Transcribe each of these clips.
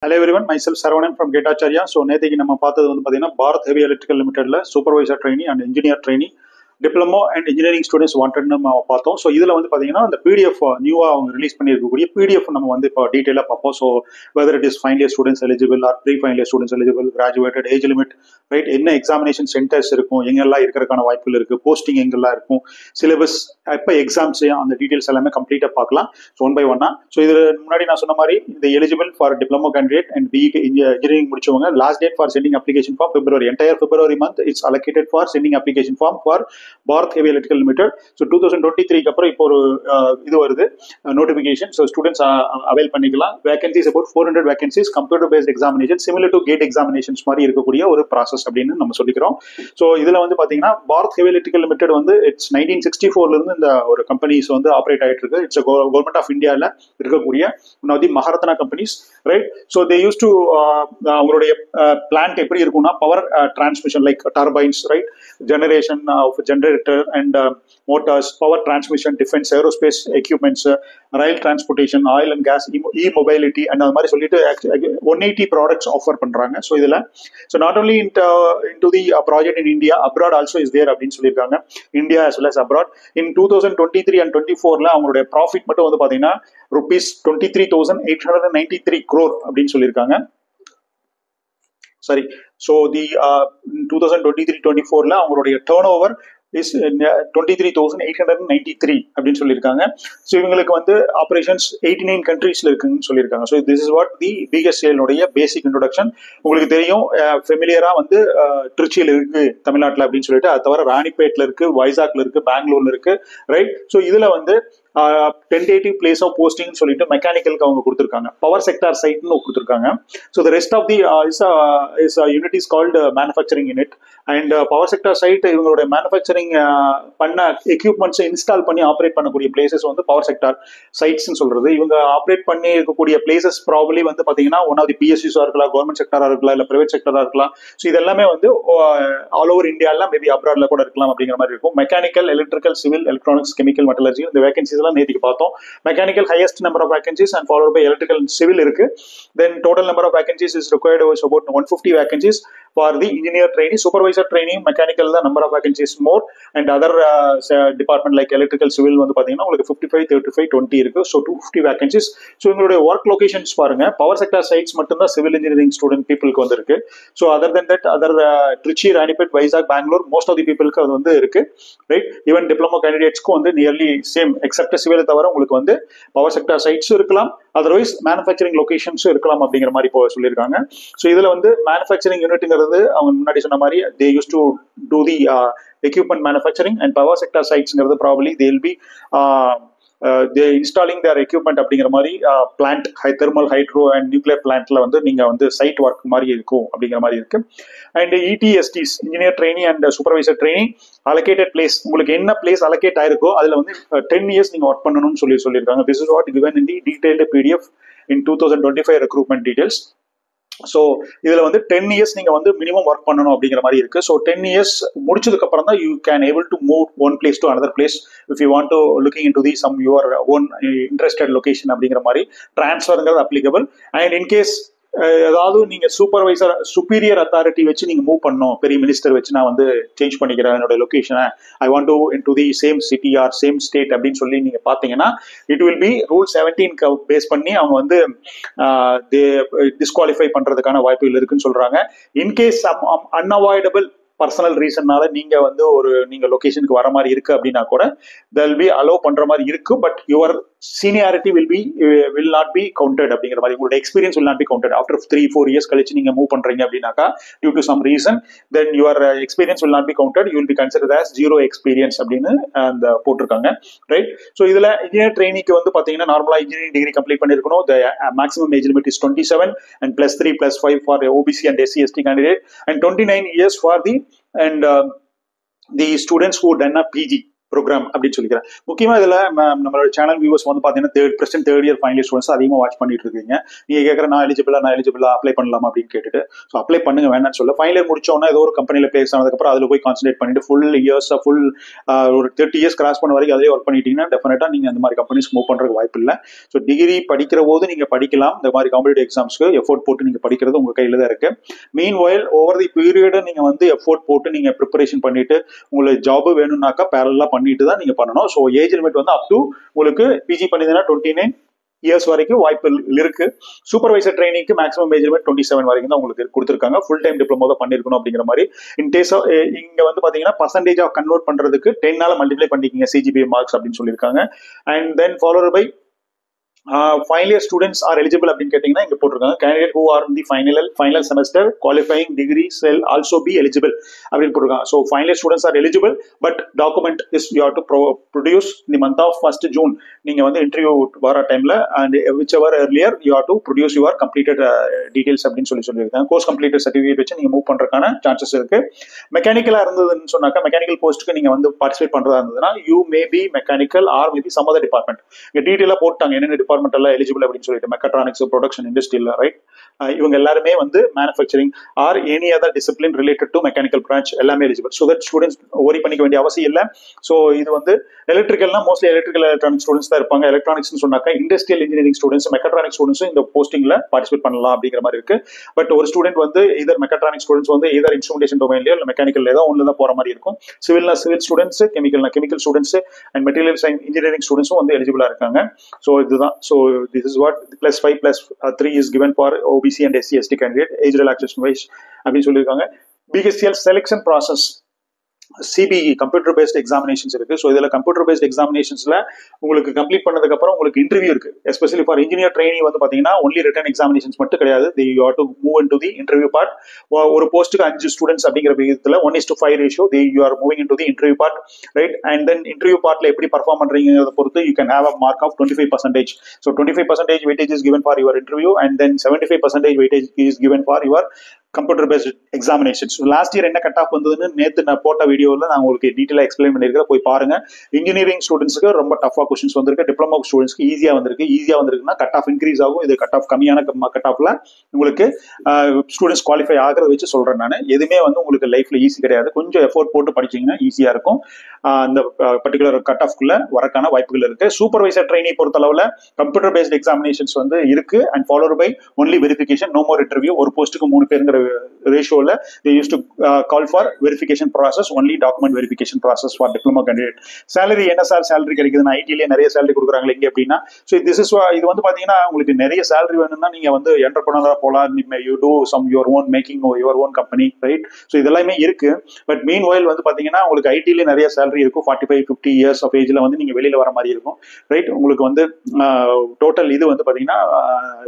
Hello everyone, myself Saravanan from Getacharya. So, நேத்திக்கு நம்ம பார்த்தது வந்து பாத்தீங்கன்னா பாரத் ஹெவி எலக்ட்ரிக்கல் லிமிடெட்ல supervisor trainee and engineer trainee diploma and engineering students வாண்டட்னு நம்ம பார்த்தோம். ஸோ இதில் வந்து பார்த்தீங்கன்னா அந்த பிடிஎஃப் நியூவாக அவங்க ரிலீஸ் பண்ணியிருக்கக்கூடிய பிடிஎஃப் நம்ம வந்து இப்போ டீட்டெயிலாக பார்ப்போம். So whether it is final year students eligible are pre final year students eligible, graduated, age limit, right, என்ன எக்ஸாமினேஷன் சென்டர்ஸ் இருக்கும், எங்கெல்லாம் இருக்கிறதுக்கான வாய்ப்புகள் இருக்குது, போஸ்டிங் எங்கெல்லாம் இருக்கும், சிலபஸ், எப்போ எக்ஸாம்ஸ், அந்த டீட்டெயில்ஸ் எல்லாமே கம்ப்ளீட்டாக பார்க்கலாம். ஸோ ஒன் பை ஒன்னா. ஸோ இதில் முன்னாடி நான் சொன்ன மாதிரி இந்த eligible for diploma candidate and BE engineering முடிச்சவங்க last date for sending application form February, entire February month it's allocated for sending application form for Bharat Heavy Electrical Limited. So 2023 அப்புறம் இப்போ ஒரு இது வருது நோட்டிஃபிகேஷன். ஸோ ஸ்டூடெண்ட்ஸ் அவைல் பண்ணிக்கலாம். Vacancies about 400 vacancies, computer based examination, similar to GATE examinations மாதிரி இருக்கக்கூடிய ஒரு process அப்படின்னு நம்ம சொல்லிக்கிறோம். ஸோ இதில் வந்து பார்த்தீங்கன்னா பாரத் ஹெவி எலக்ட்ரிக்கல் லிமிடெட் வந்து இட்ஸ் 1964 இருந்து இந்த ஒரு கம்பெனிஸ் வந்து ஆப்ரேட் ஆகிட்டு இருக்கு. இட்ஸ் கவர்மெண்ட் ஆஃப் இந்தியாவில் இருக்கக்கூடிய one of the Maharatna companies, right. So they use to அவங்களுடைய பிளான்ட் எப்படி இருக்கும்னா power transmission like turbines, right, generation of generator and motors, power transmission, defense, aerospace equipments, rail transportation, oil and gas, e-mobility and அது மாதிரி சொல்லிட்டு 180 products offer பண்றாங்க. So இதில் so not only into the project in India, abroad also is there அப்படின்னு சொல்லியிருக்காங்க. India as well as abroad. In 2023 and 24ல அவங்களுடைய profit மட்டும் வந்து பார்த்தீங்கன்னா rupees 23,893 crore அப்படின்னு சொல்லியிருக்காங்க. சாரி, ஸோ தி 2023-24ல அவங்களுடைய டர்ன் ஓவர் இஸ் 23,893 அப்படின்னு சொல்லியிருக்காங்க. ஸோ இவங்களுக்கு வந்து ஆப்ரேஷன்ஸ் 89 கண்ட்ரீஸ்ல இருக்குன்னு சொல்லியிருக்காங்க. So this is what the பிஎஸ்சிஎல்னுடைய பேசிக் இன்ட்ரோடக்ஷன். உங்களுக்கு தெரியும் ஃபெமிலியரா வந்து திருச்சியில் இருக்கு தமிழ்நாட்டில் அப்படின்னு சொல்லிட்டு, அது தவிர ராணிப்பேட்ல இருக்கு, வைசாக்ல இருக்கு, பெங்களூர்ல இருக்கு, ரைட். ஸோ இதுல வந்து டென்டேட்டிவ் பிளேஸ் ஆஃப் போஸ்டிங் சொல்லிட்டு மெக்கானிக்கலுக்கு அவங்க கொடுத்துருக்காங்க, பவர் செக்டார் சைட்னு கொடுத்துருக்காங்க. So the rest of the is unit is called manufacturing unit. And power sector side இவங்களுடைய மேனுஃபேக்சரிங் பண்ண எக்யூப்மெண்ட்ஸை இன்ஸ்டால் பண்ணி ஆப்ரேட் பண்ணக்கூடிய பிளேசஸ் வந்து பவர் செக்டார் சைட்ஸ்ன்னு சொல்றது. இவங்க ஆப்ரேட் பண்ணி இருக்கக்கூடிய பிளேசஸ் ப்ராபப்லி வந்து பார்த்தீங்கன்னா ஒன் ஆஃப் தி பிஎஸ்சிஸாக இருக்கலாம், கவர்மெண்ட் செக்டராக இருக்கலாம், இல்லை பிரைவேட் செக்டராக இருக்கலாம். ஸோ இதெல்லாமே வந்து ஆல் ஓவர் இந்தியாவில் மேபி அப்ராட்ல கூட இருக்கலாம் அப்படிங்கிற மாதிரி இருக்கும். Mechanical, electrical, civil, electronics, chemical, metallurgy, இந்த வேகன்சிஸ் எல்லாம் நேற்றுக்கு பார்த்தோம். Mechanical highest number of vacancies and followed by electrical and civil இருக்கு. Then total number of vacancies is required was about 150 vacancies for the engineer trainee. Supervisor trainee mechanical தான் number of vacancies more. And other department like electrical, civil வந்து பார்த்தீங்கன்னா உங்களுக்கு 55, 35, 20 இருக்கு. So 250 vacancies. So உங்களுடைய work locations பாருங்க, power sector sides மட்டும்தான் civil engineering student பீப்புளுக்கு வந்து இருக்கு. So other then that other Trichy, Ranipet, Vizag, Bangalore, most of the பீப்புளுக்கு அது வந்து இருக்கு, ரைட். ஈவன் டிப்ளமோ கேண்டிடேட்ஸ்க்கும் வந்து நியர்லி சேம், எக்ஸப்ட் சிவில் தவிர உங்களுக்கு வந்து பவர் செக்டர் சைட்ஸும் இருக்கலாம், அதர்வைஸ் மேனுஃபேக்சரிங் லொகேஷன்ஸும் இருக்கலாம் அப்படிங்கிற மாதிரி இப்போ சொல்லியிருக்காங்க. ஸோ இதுல வந்து மேனுஃபேக்சரிங் யூனிட்ங்கிறது அவங்க முன்னாடி சொன்ன மாதிரி they use to do the equipment manufacturing, and power sector sites ங்கிறது probably they will be they installing their equipment அப்படிங்கிற மாதிரி plant, thermal, hydro and nuclear பிளான்ட்ல வந்து நீங்க வந்து சைட் ஒர்க் மாதிரி இருக்கும் அப்படிங்கிற மாதிரி இருக்கு. அண்ட் இடிஎஸ்டிஸ், engineer trainee and supervisor trainee, allocated place, உங்களுக்கு என்ன பிளேஸ் அலோகேட் ஆயிருக்கோ அதுல வந்து 10 இயர்ஸ் நீங்க ஒர்க் பண்ணணும்னு சொல்லியிருக்காங்க. This is what given in the detailed PDF in 2025 recruitment details. So இதில் வந்து 10 இயர்ஸ் நீங்கள் வந்து மினிமம் ஒர்க் பண்ணணும் அப்படிங்கிற மாதிரி இருக்கு. ஸோ 10 இயர்ஸ் முடிச்சதுக்கு அப்புறம் தான் you can able to move one place to another place if you want to looking in to the some your own interested location அப்படிங்கிற மாதிரி டிரான்ஸ்ஃபருங்கிறது அப்ளிகபிள். அண்ட் இன்கேஸ் ஏதாவது நீங்க சூப்பர்வைசர், சுப்பீரியர் அத்தாரிட்டி வச்சு நீங்க move பண்ணணும், பெரிய மினிஸ்டர் வச்சு நான் வந்து சேஞ்ச் பண்ணிக்கிறேன் என்னோட லொகேஷனை, I want to into the same city or same state அப்படின்னு சொல்லி நீங்க பாத்தீங்கன்னா it will be rule 17 base பண்ணி அவங்க வந்து டிஸ்குவாலிஃபை பண்றதுக்கான வாய்ப்புகள் இருக்குன்னு சொல்றாங்க. இன்கேஸ் அன்அவாய்டபிள் பர்சனல் ரீசன்னால நீங்க வந்து நீங்க லொகேஷனுக்கு வர மாதிரி இருக்கு அப்படின்னா கூட they'll be allow பண்ற மாதிரி இருக்கு. But your seniority will not be counted அப்படிங்கிற மாதிரி, உங்களோட experience will not be counted. After 3-4 years கழிச்சு நீங்க மூவ் பண்றீங்க அப்படின்னாக்கா due to some reason, then your experience will not be counted, you will be considered as zero experience அப்படின்னு அந்த போட்டிருக்காங்க, ரைட். ஸோ இதுல இன்ஜினியர் ட்ரெயினிக்கு வந்து பாத்தீங்கன்னா நார்மலா இன்ஜினியரிங் டிகிரி கம்ப்ளீட் பண்ணிருக்கணும். the maximum age limit is 27 and +3+5 for OBC and SC/ST candidate and 29 years for the students who done a PG. Programme அப்படின்னு சொல்லிக்கிறேன். முக்கியமா இதுல நம்மளோட சேனல் வியூவர்ஸ் வந்து பாத்தீங்கன்னா தேர்ட் இயர் ஃபைனல் ஸ்டூடெண்ட்ஸ் அதிகமா வாட்ச் பண்ணிட்டு இருக்கீங்க. நீங்க கேட்கற நான் எலிஜிபிளா அப்ளை பண்ணலாமா அப்படின்னு கேட்டுட்டு, ஸோ அப்ளை பண்ணுங்க வேணாம்னு சொல்ல. ஃபைனல் இயர் முடிச்சோன்னா ஏதோ ஒரு கம்பெனில பிளேஸ் ஆனதுக்கப்புறம் அதுல போய் கான்சென்ட்ரேட் பண்ணிட்டு ஃபுல் ஒரு 30 இயர்ஸ் கிராஸ் பண்ண வரைக்கும் அதே ஒர்க் பண்ணிட்டீங்கன்னா டெஃபினட்டா நீங்க அந்த மாதிரி கம்பெனிஸ் மூவ் பண்றதுக்கு வாய்ப்பு இல்லை. ஸோ டிகிரி படிக்கிற போது நீங்க படிக்கலாம், இந்த மாதிரி காம்படிட்டிவ் எக்ஸாம்ஸ்க்கு எஃபோர்ட் போட்டு நீங்க படிக்கிறது உங்க கையில தான் இருக்கு. மீன் வைல் ஓவர் தி பீரியட் நீங்க வந்து எஃபோர்ட் போட்டு நீங்க ப்ரிப்பரேஷன் பண்ணிட்டு உங்களுக்கு ஜாப் வேணும்னாக்கா பேரலா பண்ணிட்டு தான் நீங்க பண்ணணும். ஸோ ஏஜ் லிமிட் வந்து அப் டு உங்களுக்கு பிஜி பண்ணிங்கன்னா 29 இயர்ஸ் வரைக்கும் வாய்ப்பு இருக்கு. சூப்பர்வைசர் ட்ரைனிங்க்கு மேக்ஸிமம் ஏஜ் லிமிட் 27 வரைக்கும் தான் உங்களுக்கு கொடுத்துருக்காங்க. ஃபுல் டைம் டிப்ளமோ தான் பண்ணிருக்கணும் அப்படிங்கிற மாதிரி. இன் கேஸ் இங்க வந்து பாத்தீங்கன்னா பர்சன்டேஜ் ஆஃப் கன்வெர்ட் பண்றதுக்கு 10 மல்டிப்ளை பண்ணிக்கிங்க சிஜிபிஏ மார்க்ஸ் அப்படின்னு சொல்லியிருக்காங்க. And then followed by final year students are eligible அப்படின்னு கேட்டீங்கன்னா இங்க போட்டிருக்காங்க. Candidate who are in the final semester qualifying degree shall also be eligible அப்படின்னு போட்டிருக்காங்க. So final year students are eligible, but document is you have to produce the month of 1st June. நீங்க வந்து interview வர டைம்ல and whichever earlier you have to produce your completed details அப்படின்னு சொல்லியிருக்காங்க. Course completed certificate வச்சு நீங்க move பண்றதுக்கான chances இருக்கு. மெக்கானிக்கலா இருந்ததுன்னு சொன்னாக்கா மெக்கானிக்கல் போஸ்ட்டுக்கு நீங்க வந்து பார்ட்டிசிபேட் பண்றதா இருந்ததுன்னா you may be mechanical or maybe some other department. இங்க டீட்டெயிலா போட்டாங்க என்னென்ன டிபார்ட்மெண்ட் எல்லாம் எலிஜிபிள் அப்படின்னு சொல்லிட்டு. மெக்காட்ரானிக்ஸ், ப்ரொடக்ஷன், இண்டஸ்ட்ரியல், ரைட், இவங்க எல்லாருமே வந்து manufacturing or any other discipline related to mechanical branch எல்லாமே eligible. So that students worry பண்ணிக்க வேண்டிய அவசியம் இல்லை. ஸோ இது வந்து எலக்ட்ரிக்கல்னா மோஸ்ட்லி எலக்ட்ரிக்கல் எலக்ட்ரானிக் ஸ்டூடெண்ட்ஸ் தான் இருப்பாங்க. எலக்ட்ரானிக்ஸ் சொன்னாக்கா இண்டஸ்ட்ரியல் இன்ஜினியரிங் ஸ்டூடெண்ட்ஸ், மெக்காட்ரானிக் ஸ்டூடெண்ட்ஸும் இந்த போஸ்டிங்ல பார்ட்டிசிபேட் பண்ணலாம் அப்படிங்கிற மாதிரி இருக்கு. பட் ஒரு ஸ்டூடெண்ட் வந்து இதர் மெக்காட்ரானிக் ஸ்டூடெண்ட்ஸ் வந்து இதர் இன்ஸ்ட்ருமெண்டேஷன் டொமைன்லயோ இல்லை மெக்கானிக்கல் ஏதோ ஒன்று தான் போற மாதிரி இருக்கும். சிவில்னா civil students, chemical students and material science engineering ஸ்டூடெண்ட்ஸும் வந்து எலிஜிபிளா இருக்காங்க. ஸோ இதுதான். So this is what +5+3 is given for OBC and SC/ST candidate age relaxation wise அப்படின்னு சொல்லியிருக்காங்க. BHCL selection process CBE computer based examinations இருக்கு. ஸோ இதுல computer based எக்ஸாமினேஷன்ஸ்ல உங்களுக்கு கம்ப்ளீட் பண்ணதுக்கு அப்புறம் உங்களுக்கு இன்டர்வியூ இருக்கு. எஸ்பெஷலி ஃபார் இன்ஜினியர் ட்ரைனிங் வந்து பாத்தீங்கன்னா ஒன்லி ரிட்டன் எக்ஸாமினேஷன்ஸ் மட்டும் கிடையாது. You have to move into the interview part. ஒரு போஸ்ட்டுக்கு 5 ஸ்டூடெண்ட்ஸ் அப்படிங்கிற விதத்துல 1:5 ratio you are moving into the interview part, right. And then interview பார்ட்ல எப்படி பர்ஃபார்ம் பண்றீங்கிறத பொறுத்து you can have a mark of 25%. So 25% weightage is given for your interview and then 75% weightage is given for your computer based examinations. Last year என்ன cut off வந்ததுன்னு நேற்று நான் போட்ட வீடியோவில் நான் உங்களுக்கு டீட்டெயிலாக எக்ஸ்பிளைன் பண்ணியிருக்கேன், போய் பாருங்க. இன்ஜினியரிங் ஸ்டூடெண்ட்ஸ்க்கு ரொம்ப டஃபா கொஸ்டின்ஸ் வந்திருக்கு, டிப்ளமோ ஸ்டூடெண்ட்ஸ்க்கு ஈஸியாக வந்திருக்குன்னா கட் ஆஃப் இன்க்ரீஸ் ஆகும். இது கட் ஆஃப் கம்மியான கட் ஆஃப்ல உங்களுக்கு ஸ்டூடெண்ட்ஸ் குவாலிஃபை ஆகிறத வச்சு சொல்றேன் நான். எதுவுமே வந்து உங்களுக்கு லைஃப்ல ஈஸி கிடையாது. கொஞ்சம் எஃபோர்ட் போட்டு படிச்சீங்கன்னா ஈஸியா இருக்கும். அந்த பர்டிகுலர் கட் ஆஃப்குள்ள வரக்கான வாய்ப்புகள் இருக்கு. சூப்பர்வைசர் ட்ரைனிங் பொறுத்தளவுல கம்ப்யூட்டர் பேஸ்ட் எக்ஸாமினேஷன்ஸ் வந்து இருக்கு and followed by only verification, no more interview. ஒரு போஸ்ட்டுக்கு 3 பேருங்கிற ரேஷியோல they used to call for verification process, only document verification process for diploma candidate. salary என்ன சார் salary கிடைக்குதுன்னா ஐடில நிறைய salary கொடுக்குறாங்க இங்க அப்படின்னா. ஸோ இது வந்து பாத்தீங்கன்னா உங்களுக்கு நிறைய salary வேணும்னா நீங்க வந்து என்டர்பிரனரா போலாம். you do some your own making your own company, right? So இதெல்லாமே இருக்கு. பட் மீன் வைல் வந்து பாத்தீங்கன்னா உங்களுக்கு ஐடில நிறைய salary இருக்கும். 45-50 இயர்ஸ் ஆஃப் ஏஜ்ல வந்து நீங்க வெளியில வர மாதிரி இருக்கும், ரைட். உங்களுக்கு வந்து டோட்டல் இது வந்து பாத்தீங்கன்னா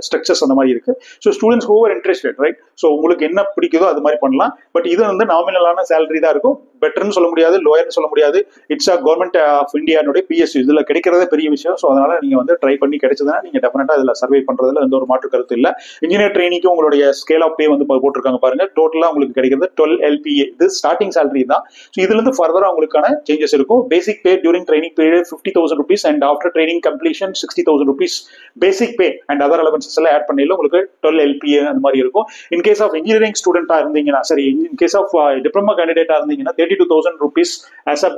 ஸ்ட்ரக்சர்ஸ் அந்த மாதிரி இருக்கு. So students who are interested, right. So உங்களுக்கு என்ன பிடிக்குதோ அது மாதிரி பண்ணலாம். பட் இது வந்து நாமினலான சேலரி தான் இருக்கும். பெட்டர்னு சொல்ல முடியாது, லோயர்னு சொல்ல முடியாது. இட்ஸ் அ கவர்மெண்ட் ஆஃப் இந்தியானுடைய PSU. இதுல கிடைக்கிறதே பெரிய விஷயம். ஸோ அதனால நீங்க வந்து ட்ரை பண்ணி கிடைச்சதுன்னா நீங்க டெஃபினட்டா இதுல சர்வே பண்றதுல எந்த ஒரு மாற்று கருத்து இல்லை. இன்ஜினியர் ட்ரைனிங்க்கு உங்களுடைய ஸ்கேல் ஆஃப் பே வந்து போட்டிருக்காங்க பாருங்க. டோட்டலா உங்களுக்கு கிடைக்கிறது 12 LPA. இது ஸ்டார்டிங் சேலரி தான். ஸோ இதுல இருந்து ஃபர்தரா உங்களுக்கான சேஞ்சஸ் இருக்கும். Basic pay during training period 50,000 rupees and after training completion 60,000 rupees basic pay and other allowances எல்லாம் ஆட் பண்ணல உங்களுக்கு 12 LPA அந்த மாதிரி இருக்கும். இன் கேஸ் ஆஃப் இன்ஜினியரிங் ஸ்டூடெண்டா இருந்தீங்கன்னா, சரி, இன் கேஸ் ஆஃப் டிப்ளமா கேண்டிடேட்டா இருந்தீங்கன்னா 32,000 rupees as a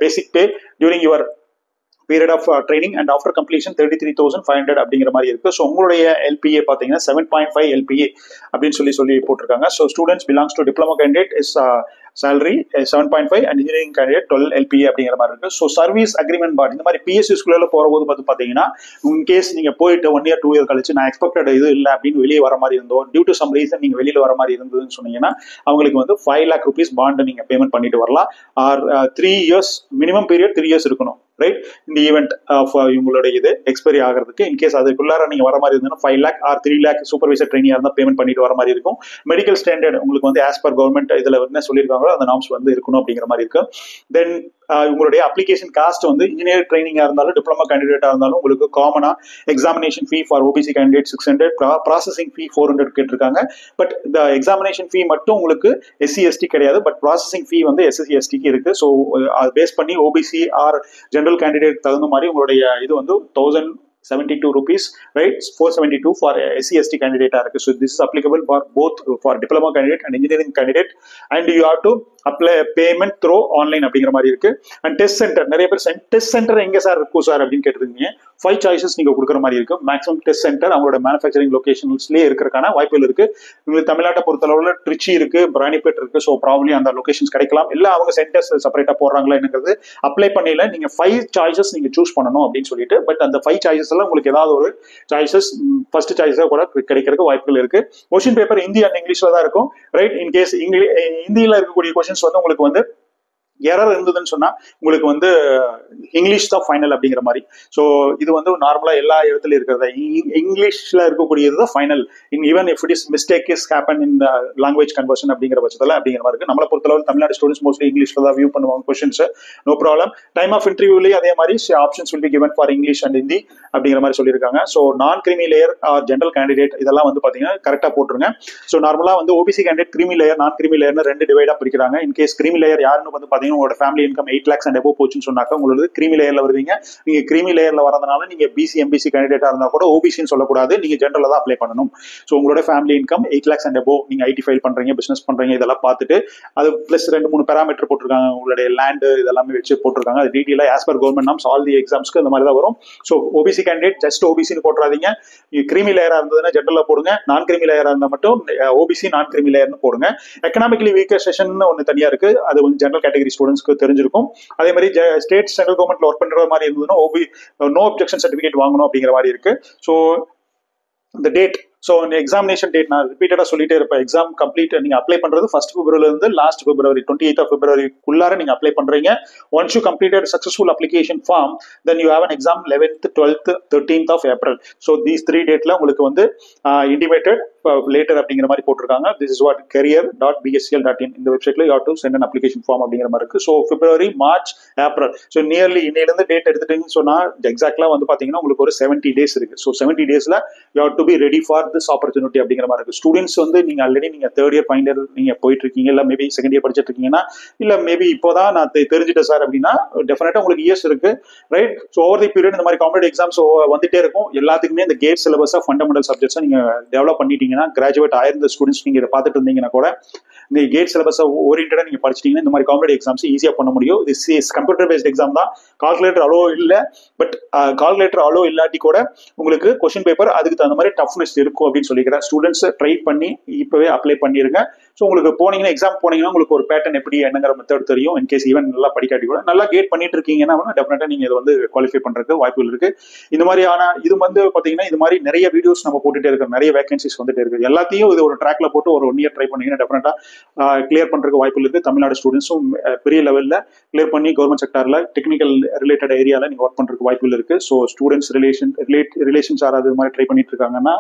basic pay during your period of training and after completion 33,500 அப்படிங்கிற மாதிரி இருக்கு. ஸோ உங்களுடைய LPA பார்த்தீங்கன்னா 7.5 LPA அப்படின்னு சொல்லி போட்டிருக்காங்க. So students belongs to diploma candidate is salary 7.5 and engineering candidate 12 LPA அப்படிங்கிற மாதிரி இருக்கு. ஸோ சர்வீஸ் அக்ரிமெண்ட் பார்ட் இந்த மாதிரி PSU ஸ்கூல்ல போறபோது பார்த்தீங்கன்னா இன்கேஸ் நீங்க போயிட்டு 1 year 2 year கழிச்சு நான் எக்ஸ்பெக்டட் இது இல்லை அப்படின்னு வெளியே வர மாதிரி இருந்தோம், டியூ டு சம் ரீசன் நீங்க வெளியில வர மாதிரி இருந்ததுன்னு சொன்னீங்கன்னா அவங்களுக்கு வந்து 5 lakh rupees பாண்ட் நீங்க பேமெண்ட் பண்ணிட்டு வரலாம். Or 3 years minimum period 3 years இருக்கணும், ரைட். இந்த ஈவெண்ட் ஆஃப் இவங்களுடைய இது எக்ஸ்பைரி ஆகிறதுக்கு இன்கேஸ் அதுக்குள்ளார நீங்க வர மாதிரி இருந்ததுன்னா 5 lakh or 3 lakh supervisor training இருந்தால் பேமெண்ட் பண்ணிட்டு வர மாதிரி இருக்கும். மெடிக்கல் ஸ்டாண்டர்ட் உங்களுக்கு வந்து ஆஸ் பர் கவர்மெண்ட் இதுல என்ன சொல்லியிருக்காங்க அந்த நார்ம்ஸ் வந்து இருக்கணும் அப்படிங்கிற மாதிரி இருக்கு. தென் உங்களுடைய அப்ளிகேஷன் காஸ்ட் வந்து இன்ஜினியர் ட்ரைனிங்கா இருந்தாலும் டிப்ளமா கேண்டிடேட்டா இருந்தாலும் உங்களுக்கு காமனா examination fee for OBC candidate 600, processing ஃபீ 400 கேட்டிருக்காங்க. பட் இந்த எக்ஸாமினேஷன் ஃபீ மட்டும் உங்களுக்கு எஸ்சி எஸ்டி கிடையாது, பட் ப்ராசஸிங் ஃபீ வந்து எஸ்எஸ்சி எஸ்டிக்கு இருக்கு. ஸோ அதை பேஸ் பண்ணி ஓபிசி ஆர் ஜெனரல் கேண்டிடேட் தகுந்த மாதிரி உங்களுடைய இது வந்து 1072 rupees, right? 472 for SC ST candidate. So this is applicable for both for diploma candidate and engineering candidate, and you have to apply payment through online அப்படிங்கிற மாதிரி இருக்கு. And test center, நிறைய பேர் டெஸ்ட் சென்டர் எங்க sir இருக்கும் sir அப்படின்னு கேட்டிருக்கீங்க. 5 choices நீங்க கொடுக்குற மாதிரி இருக்கு. மேக்ஸிமம் டெஸ்ட் சென்டர் அவங்களோட மேனுஃபேக்சரிங் லொகேஷன்ஸ்லேயே இருக்கிறதுக்கான வாய்ப்புகள் இருக்கு. உங்களுக்கு தமிழ்நாட்டை பொறுத்தளவுல திருச்சி இருக்கு, ராணிப்பேட் இருக்கு. ஸோ ப்ராப்ளி அந்த லொகேஷன்ஸ் கிடைக்கலாம். இல்லை அவங்க சென்டர்ஸ் செப்பரேட்டா போடுறாங்களா என்னங்கிறது அப்ளை பண்ணல. நீங்க 5 சாய்ஸஸ் நீங்க சூஸ் பண்ணணும் அப்படின்னு சொல்லிட்டு, பட் அந்த 5 சாய்ஸஸ் உங்களுக்கு ஏதாவது ஒரு சாய்ஸஸ் ஃபர்ஸ்ட் சாய்ஸா கூட கிடைக்கிறதுக்கு வாய்ப்புகள் இருக்கு. கொஸ்டின் பேப்பர் ஹிந்தி அண்ட் இங்கிலீஷ்ல தான் இருக்கும், ரைட்? இன்கேஸ் ஹிந்தியில இருக்கக்கூடிய கொஸ்டின்ஸ் வந்து உங்களுக்கு வந்து எரர் இருந்ததுன்னு சொன்னா உங்களுக்கு வந்து இங்கிலீஷ் தான் ஃபைனல் அப்படிங்கிற மாதிரி. ஸோ இது வந்து நார்மலா எல்லா இடத்துலயும் இருக்கிறதா இங்கிலீஷ்ல இருக்கக்கூடியது தான் final. Even if it is mistake is happen in language conversion அப்படிங்கிற பட்சத்தில் அப்படிங்கிற மாதிரி இருக்கு. நம்மளை பொறுத்தளவு தமிழ்நாடு ஸ்டூடெண்ட்ஸ் மோஸ்ட்லி இங்கிலீஷ்ல தான் வியூ பண்ணுவாங்க questions, no problem. Time of இன்டர்வியூலேயே அதே மாதிரி options will be given for English and Hindi அப்படிங்கிற மாதிரி சொல்லியிருக்காங்க. So non creamy layer or general candidate இதெல்லாம் வந்து பாத்தீங்கன்னா கரெக்டா போட்டுருங்க. ஸோ நார்மலா வந்து OBC candidate creamy layer non creamy லேயர்னு 2 டிவைடா பிரிக்கிறாங்க. இன்கேஸ் கிரீமி லேயர் யாருன்னு வந்து பாத்தீங்கன்னா உங்களோட family income 8 lakhs and above போச்சுன்னு சொன்னாக்க உங்களுக்கு கிரீமி லேயர்ல வருவீங்க. நீங்க கிரீமி லேயர்ல வரதுனால நீங்க பிசி எம்பிசி கேண்டிடேட்டா இருந்தா கூட ஓபிசின்னு சொல்லக்கூடாது, நீங்க ஜெனரலா தான் அப்ளை பண்ணணும். ஸோ உங்களோட family income 8 lakhs and above, நீங்க ஐடி ஃபைல் பண்றீங்க, பிசினஸ் பண்றீங்க, இதெல்லாம் பார்த்துட்டு அது பிளஸ் 2-3 பேராமீட்டர் போட்டிருக்காங்க. உங்களுடைய லேண்ட் இதெல்லாமே வச்சு போட்டிருக்காங்க. அது டீட்டெயிலா as per government norms all the எக்ஸாம்ஸ்க்கு இந்த மாதிரி தான் வரும். ஸோ ஓபிசி கேண்டிடேட் ஜஸ்ட் ஓபிசின்னு போட்டுறாதீங்க. கிரீமி லேயரா இருந்ததுன்னா ஜெனரலா போடுங்க, நான் கிரீமி லேயரா இருந்தா மட்டும் ஓபிசி நான் கிரீமி லேயர்னு போடுங்க. எக்கனாமிக்கலி வீக்கர் செஷன் ஒன்று தனியா இருக்கு, அது வந்து ஜெனரல் கேட்டகரி ஸ்டூடெண்ட்ஸ்க்கு தெரிஞ்சிருக்கும். அதே மாதிரி ஸ்டேட் சென்ட்ரல் கவர்மெண்ட்ல ஒர்க் பண்ற மாதிரி இருந்ததுன்னா நோ அப்ஜெக்ஷன் சர்டிபிகேட் வாங்கணும் அப்படிங்கிற மாதிரி இருக்கு. ஸோ இந்த டேட், ஸோ இந்த எக்ஸாமினேஷன் டேட் நான் ரிப்பீட்டடா சொல்லிட்டே இருப்பேன். எக்ஸாம் கம்ப்ளீட் நீங்க அப்ளை பண்றது 1st February இருந்து last February 28th of February குள்ளார நீங்க அப்ளை பண்றீங்க. Once you completed successful application form, then you have an exam 11th, 12th, 13th of April. So these 3 டேட்ல உங்களுக்கு வந்து இன்டிமேட்டட் லேட்டர் அப்படிங்கிற மாதிரி போட்டிருக்காங்க. திஸ் இஸ் வாட் career.bscl.in இந்த வெப்சைட்ல you have to send an application form அப்படிங்கிற மாதிரி இருக்கு. So February, March, April, so nearly இன்னையிலிருந்து டேட் எடுத்துட்டீங்கன்னு சொன்னா எக்ஸாக்ட்லா வந்து பாத்தீங்கன்னா உங்களுக்கு ஒரு 70 days இருக்கு. ஸோ 70 daysல you have to be ready for this opportunity அப்படிங்கிற மாதிரி இருக்கு. ஸ்டூடெண்ட்ஸ் வந்து நீங்க ஆல்ரெடி நீங்க 3rd year ஃபைனல் இயர் நீங்க போயிட்டு இருக்கீங்க, இல்ல மேபி 2nd year படிச்சிட்டு இருக்கீங்கன்னா, இல்ல மேபி இப்போதான் நான் தெரிஞ்சுட்டேன் சார் அப்படின்னா டெஃபினட்டா உங்களுக்கு இயர்ஸ் இருக்கு, right? So over the period இந்த மாதிரி காம்படிட்டிவ் எக்ஸாம்ஸ் வந்துட்டே இருக்கும். எல்லாத்துக்குமே இந்த கேட் சிலபஸா ஃபண்டமெண்டல் சப்ஜெக்ட்ஸை நீங்க டெவலப் பண்ணிட்டீங்கன்னா, கிராஜுவேட் ஆயிருந்த ஸ்டூடெண்ட்ஸ் நீங்க இதை பார்த்துட்டு இருந்தீங்கன்னா கூட இந்த கேட் சிலபஸை ஓரியன்டா நீங்க படிச்சிட்டீங்கன்னா இந்த மாதிரி காம்படிட்டிவ் எக்ஸாம்ஸ் ஈஸியா பண்ண முடியும். இது கம்ப்யூட்டர் பேஸ்ட் எக்ஸாம் தான், கால்குலேட்டர் அலோ இல்ல. பட் கால்குலேட்டர் அலோ இல்லாட்டி கூட உங்களுக்கு கொஸ்டின் பேப்பர் அதுக்கு தகுந்த மாதிரி டஃப்னஸ் இருக்கும் அப்படின்னு சொல்லிக்கிறேன். ஸ்டூடெண்ட்ஸ் ட்ரை பண்ணி இப்பவே அப்ளை பண்ணிருங்க. ஸோ உங்களுக்கு போனீங்கன்னா எக்ஸாம் போனீங்கன்னா உங்களுக்கு ஒரு பேட்டர்ன் எப்படி என்னங்கிற மெத்தட் தெரியும். இன்கேஸ் ஈவன் நல்லா படிக்காட்டி கூட நல்லா கேட் பண்ணிட்டு இருக்கீங்கன்னா டெஃபினட்டா நீங்க இதை வந்து குவாலிஃபை பண்றதுக்கு வாய்ப்புகள் இருக்கு. இந்த மாதிரியான இது வந்து பாத்தீங்கன்னா இது மாதிரி நிறைய வீடியோஸ் நம்ம போட்டுட்டே இருக்கோம், நிறைய வேகன்சிஸ் வந்துட்டே இருக்கு. எல்லாத்தையும் இது ஒரு ட்ராக்ல போட்டு ஒரு 1 year ட்ரை பண்ணீங்கன்னா டெஃபினட்டா கிளியர் பண்றதுக்கு வாய்ப்புகள் இருக்கு. தமிழ்நாடு ஸ்டூடெண்ட்ஸும் பெரிய லெவல்ல கிளியர் பண்ணி கவர்மெண்ட் செக்டர்ல டெக்னிக்கல் ரிலேட்டட் ஏரியால நீங்க ஒர்க் பண்றதுக்கு வாய்ப்புகள் இருக்கு. ஸோ ஸ்டூடெண்ட்ஸ் ரிலேஷன்ஸ் யாராவது மாதிரி ட்ரை பண்ணிட்டு இருக்காங்கன்னா,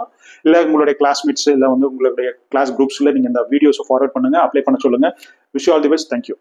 இல்ல உங்களுடைய கிளாஸ்மேட்ஸ் இல்ல வந்து உங்களுடைய கிளாஸ் குரூப்ஸ்ல நீங்க இந்த வீடியோஸ் ஃபார்வர்ட் பண்ணுங்க, அப்ளை பண்ண சொல்லுங்க. Wish you all the best. Thank you.